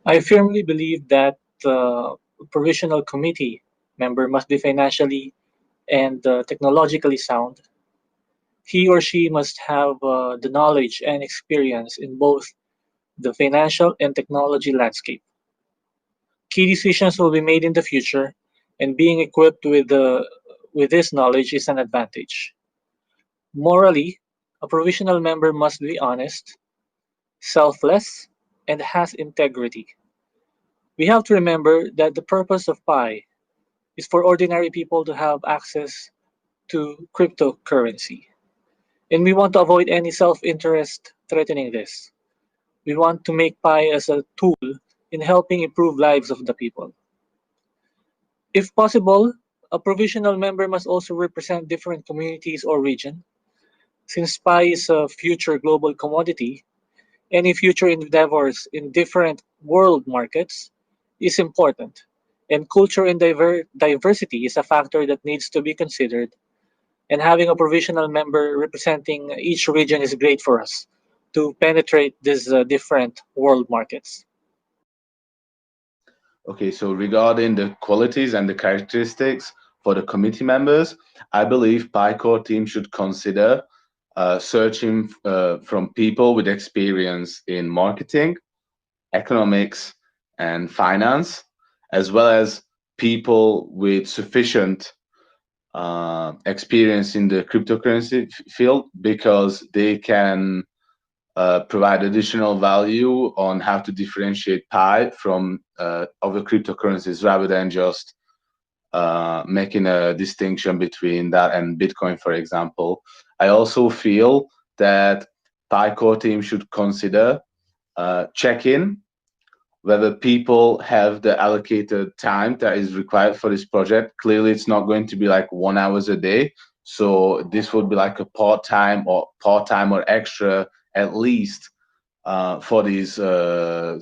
I firmly believe that provisional committee member must be financially and technologically sound. He or she must have the knowledge and experience in both the financial and technology landscape. Key decisions will be made in the future, and being equipped with this knowledge is an advantage. Morally, a provisional member must be honest, selfless, and has integrity. We have to remember that the purpose of Pi is for ordinary people to have access to cryptocurrency. And we want to avoid any self interest threatening this. We want to make Pi as a tool in helping improve lives of the people. If possible, a provisional member must also represent different communities or region. Since Pi is a future global commodity, any future endeavors in different world markets is important, and culture and diversity is a factor that needs to be considered. And having a provisional member representing each region is great for us to penetrate these different world markets. Okay, so regarding the qualities and the characteristics for the committee members, I believe PyCore team should consider searching from people with experience in marketing, economics, and finance, as well as people with sufficient experience in the cryptocurrency field, because they can provide additional value on how to differentiate Pi from other cryptocurrencies, rather than just making a distinction between that and Bitcoin, for example. I also feel that Pi core team should consider checking whether people have the allocated time that is required for this project. Clearly, it's not going to be like 1 hour a day. So this would be like a part-time or extra, at least, for these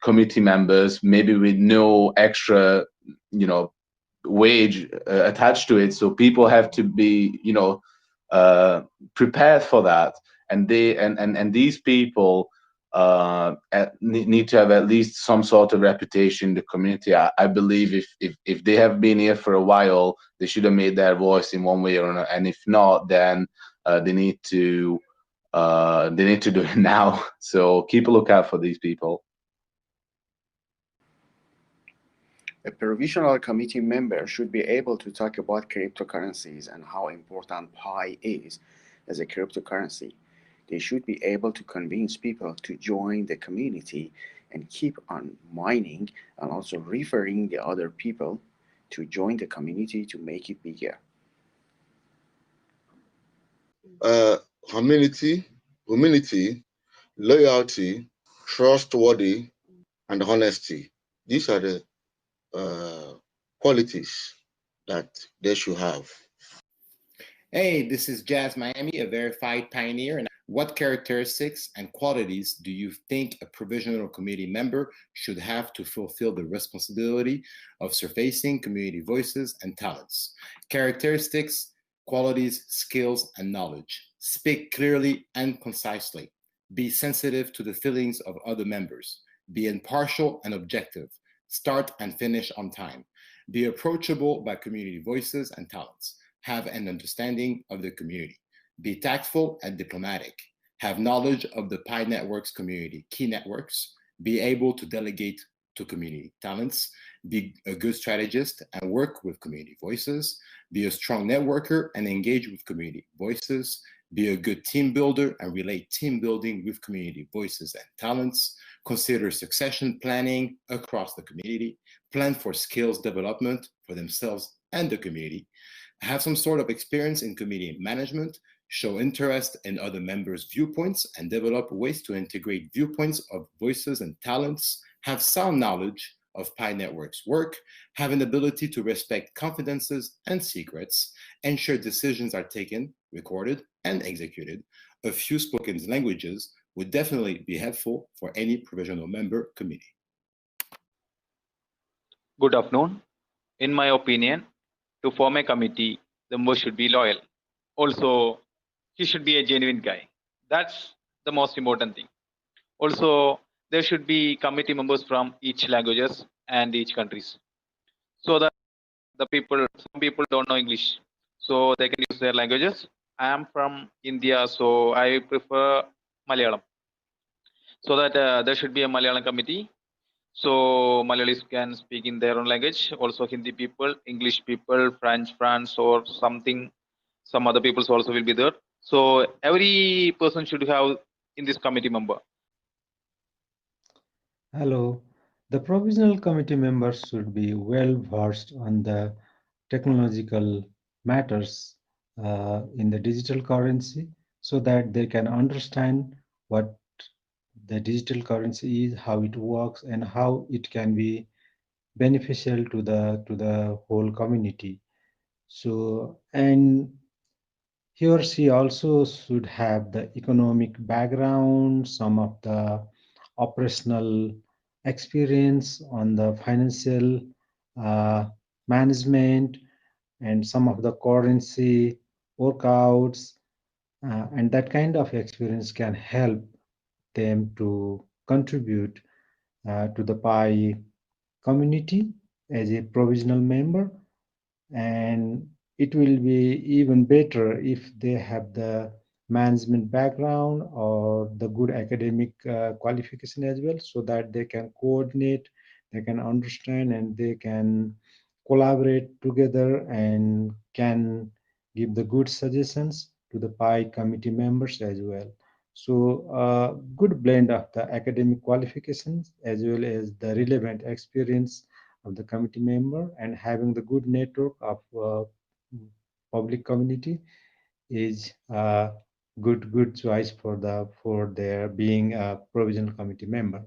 committee members, maybe with no extra, wage attached to it. So people have to be, prepared for that, and these people need to have at least some sort of reputation in the community. I believe if they have been here for a while, they should have made their voice in one way or another, and if not, then they need to do it now. So keep a lookout for these people. A provisional committee member should be able to talk about cryptocurrencies and how important Pi is as a cryptocurrency. They should be able to convince people to join the community and keep on mining, and also referring the other people to join the community to make it bigger. Humility, loyalty, trustworthy, and honesty. These are the qualities that they should have. Hey, this is Jazz Miami, a verified pioneer. And what characteristics and qualities do you think a provisional committee member should have to fulfill the responsibility of surfacing community voices and talents? Characteristics, qualities, skills, and knowledge. Speak clearly and concisely. Be sensitive to the feelings of other members. Be impartial and objective. Start and finish on time. Be approachable by community voices and talents. Have an understanding of the community. Be tactful and diplomatic. Have knowledge of the Pi Network's community key networks. Be able to delegate to community talents. Be a good strategist and work with community voices. Be a strong networker and engage with community voices. Be a good team builder and relate team building with community voices and talents. Consider succession planning across the community. Plan for skills development for themselves and the community. Have some sort of experience in community management. Show interest in other members' viewpoints and develop ways to integrate viewpoints of voices and talents. Have sound knowledge of Pi Network's work. Have an ability to respect confidences and secrets. Ensure decisions are taken, recorded, and executed. A few spoken languages would definitely be helpful for any provisional member committee. Good afternoon. In my opinion, to form a committee, the member should be loyal. Also, he should be a genuine guy. That's the most important thing. Also, there should be committee members from each languages and each countries, so that some people don't know English, so they can use their languages. I am from India, so I prefer Malayalam, so that there should be a Malayalam committee, so Malayalis can speak in their own language. Also Hindi people, English people, French, France, or something, some other peoples also will be there. So every person should have in this committee member. Hello. The provisional committee members should be well versed on the technological matters in the digital currency so that they can understand what the digital currency is, how it works, and how it can be beneficial to the whole community. So, and he or she also should have the economic background, some of the operational experience on the financial management, and some of the currency workouts, and that kind of experience can help them to contribute to the Pi community as a provisional member. And it will be even better if they have the management background or the good academic qualification as well, so that they can coordinate, they can understand, and they can collaborate together and can give the good suggestions to the Pi committee members as well. So a good blend of the academic qualifications as well as the relevant experience of the committee member, and having the good network of public community is a good choice for their being a provisional committee member.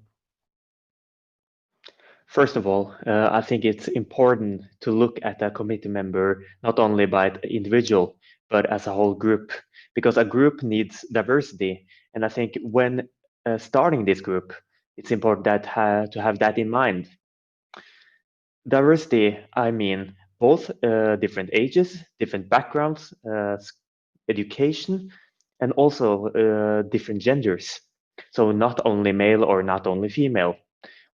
First of all, I think it's important to look at a committee member not only by the individual, but as a whole group, because a group needs diversity. And I think when starting this group, it's important to have that in mind. Diversity, I mean both different ages, different backgrounds, education, and also different genders. So not only male or not only female,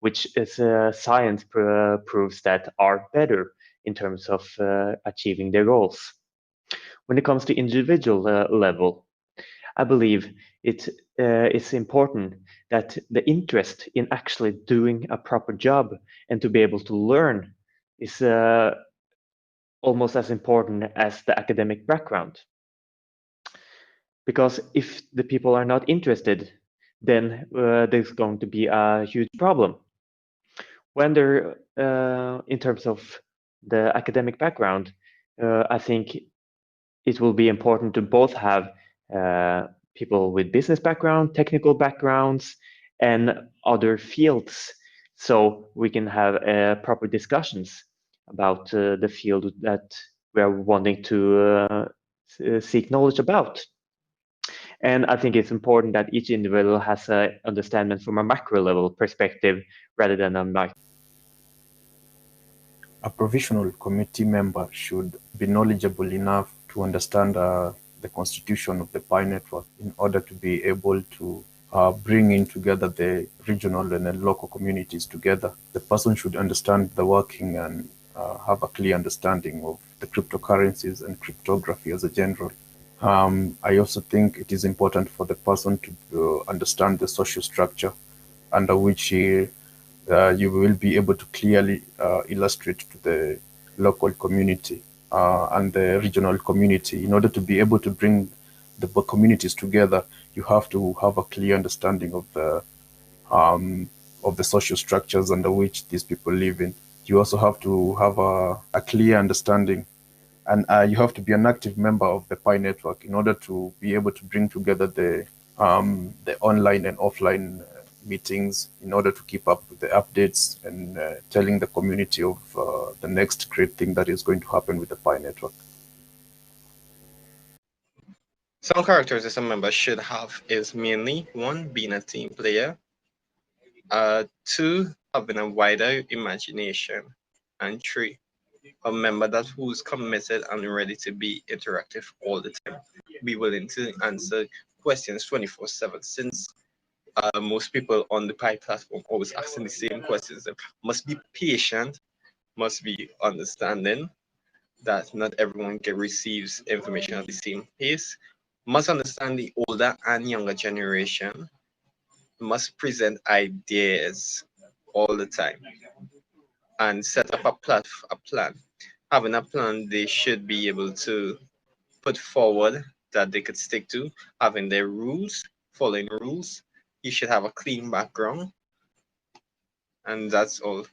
which is science proves that are better in terms of achieving their goals. When it comes to individual level, I believe it's important that the interest in actually doing a proper job and to be able to learn is almost as important as the academic background. Because if the people are not interested, then there's going to be a huge problem. When they're in terms of the academic background, I think it will be important to both have people with business background, technical backgrounds, and other fields, so we can have proper discussions about the field that we are wanting to seek knowledge about. And I think it's important that each individual has an understanding from a macro level perspective rather than a micro. A provisional committee member should be knowledgeable enough to understand the constitution of the Pi network in order to be able to bring in together the regional and then local communities together. The person should understand the working and have a clear understanding of the cryptocurrencies and cryptography as a general. I also think it is important for the person to understand the social structure under which you will be able to clearly illustrate to the local community and the regional community. In order to be able to bring the communities together, you have to have a clear understanding of the social structures under which these people live in. You also have to have a clear understanding, and you have to be an active member of the Pi network in order to be able to bring together the online and offline meetings in order to keep up with the updates and telling the community of the next great thing that is going to happen with the Pi network. Some characteristics a member should have is mainly 1, being a team player, 2, having a wider imagination, and 3, a member that who's committed and ready to be interactive all the time, be willing to answer questions 24/7, since most people on the Pi platform always asking the same questions. They must be patient, must be understanding that not everyone receives information at the same pace, must understand the older and younger generation, must present ideas all the time, and set up a plan. Having a plan, they should be able to put forward that they could stick to, having their rules, following rules. You should have a clean background, and that's all.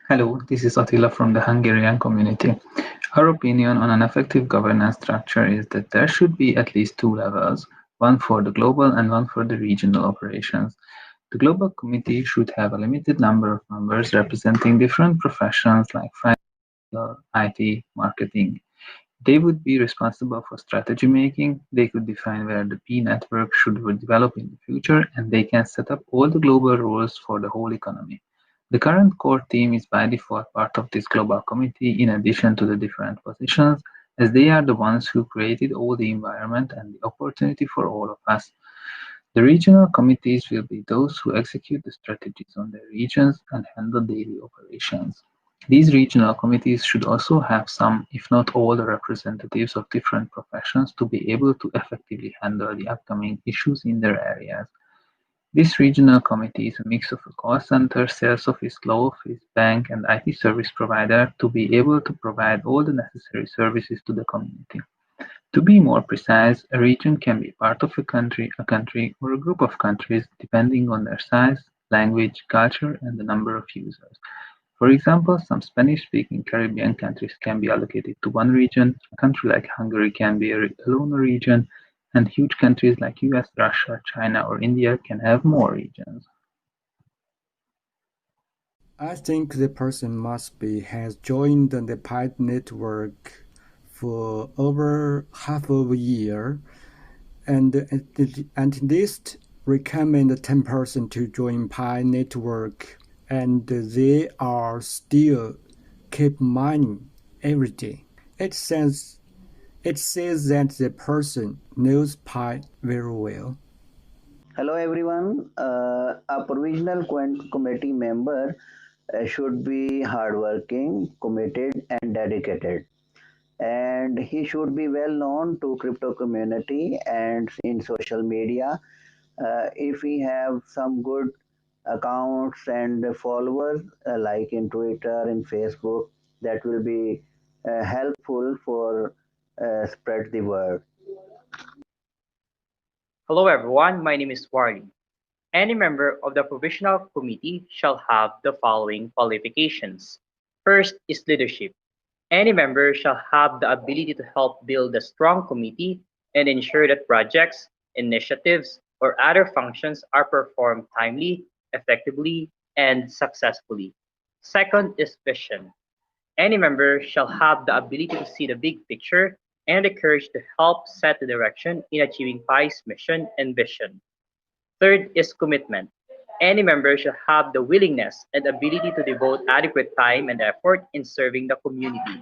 Hello, this is Attila from the Hungarian community. Our opinion on an effective governance structure is that there should be at least two levels, one for the global and one for the regional operations. The global committee should have a limited number of members representing different professions like finance, IT, marketing. They would be responsible for strategy making, they could define where the P network should develop in the future, and they can set up all the global rules for the whole economy. The current core team is by default part of this global committee in addition to the different positions, as they are the ones who created all the environment and the opportunity for all of us. The regional committees will be those who execute the strategies on their regions and handle daily operations. These regional committees should also have some, if not all, the representatives of different professions to be able to effectively handle the upcoming issues in their areas. This regional committee is a mix of a call center, sales office, law office, bank, and IT service provider to be able to provide all the necessary services to the community. To be more precise, a region can be part of a country, or a group of countries, depending on their size, language, culture, and the number of users. For example, some Spanish-speaking Caribbean countries can be allocated to one region, a country like Hungary can be alone a region, and huge countries like US, Russia, China, or India can have more regions. I think the person has joined the Pi network for over half of a year, and at least recommend 10% to join Pi network, and they are still keep mining every day. It says that the person knows Pi very well. Hello everyone. A provisional committee member should be hardworking, committed, and dedicated. And he should be well known to crypto community and in social media. If we have some good accounts and followers like in Twitter and Facebook, that will be helpful for spread the word. Hello everyone, my name is Warly. Any member of the provisional committee shall have the following qualifications. First is leadership. Any member shall have the ability to help build a strong committee and ensure that projects, initiatives, or other functions are performed timely, effectively, and successfully. Second is vision. Any member shall have the ability to see the big picture and the courage to help set the direction in achieving PI's mission and vision. Third is commitment. Any member shall have the willingness and ability to devote adequate time and effort in serving the community.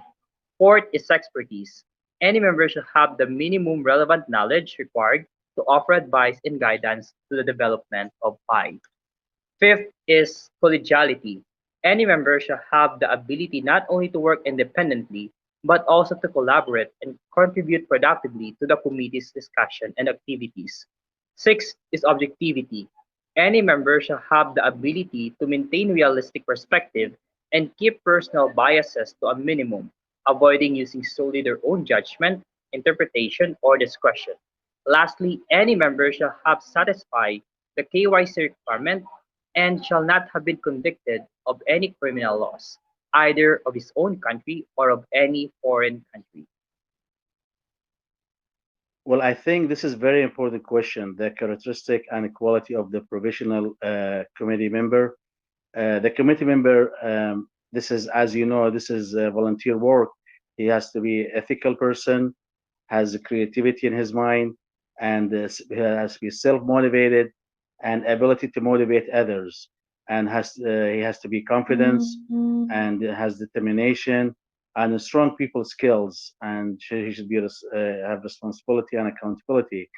Fourth is expertise. Any member shall have the minimum relevant knowledge required to offer advice and guidance to the development of PI. Fifth is collegiality. Any member shall have the ability not only to work independently, but also to collaborate and contribute productively to the committee's discussion and activities. Sixth is objectivity. Any member shall have the ability to maintain realistic perspective and keep personal biases to a minimum, avoiding using solely their own judgment, interpretation, or discretion. Lastly, any member shall have satisfied the KYC requirement and shall not have been convicted of any criminal laws, either of his own country or of any foreign country. Well, I think this is a very important question, the characteristic and quality of the provisional committee member. The committee member, this is, as you know, this is volunteer work. He has to be an ethical person, has creativity in his mind, and he has to be self-motivated and ability to motivate others. And he has to be confident and has determination and strong people skills, and he should be have responsibility and accountability.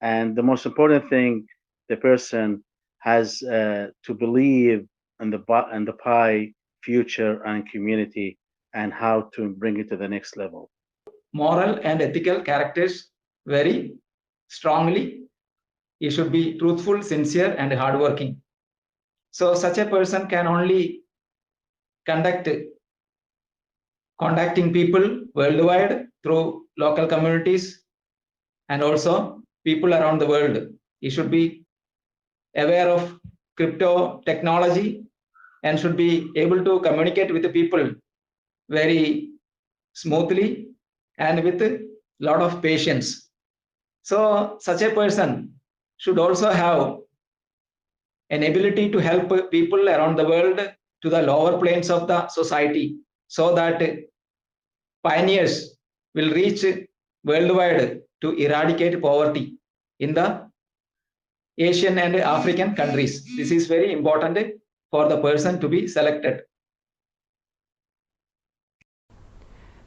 And the most important thing, the person has to believe in the Pi future and community and how to bring it to the next level. Moral and ethical characters very strongly. He should be truthful, sincere, and hardworking. So such a person can only contacting people worldwide through local communities and also people around the world. He should be aware of crypto technology and should be able to communicate with the people very smoothly and with a lot of patience. So such a person should also have an ability to help people around the world to the lower planes of the society so that pioneers will reach worldwide to eradicate poverty in the Asian and African countries. This is very important for the person to be selected.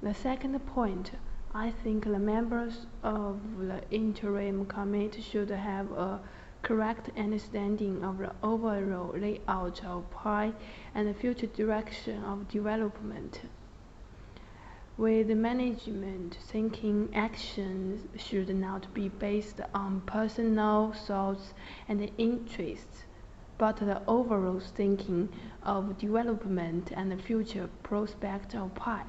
The second point, I think the members of the interim committee should have a correct understanding of the overall layout of Pi and the future direction of development. With management thinking, actions should not be based on personal thoughts and interests, but the overall thinking of development and the future prospect of Pi.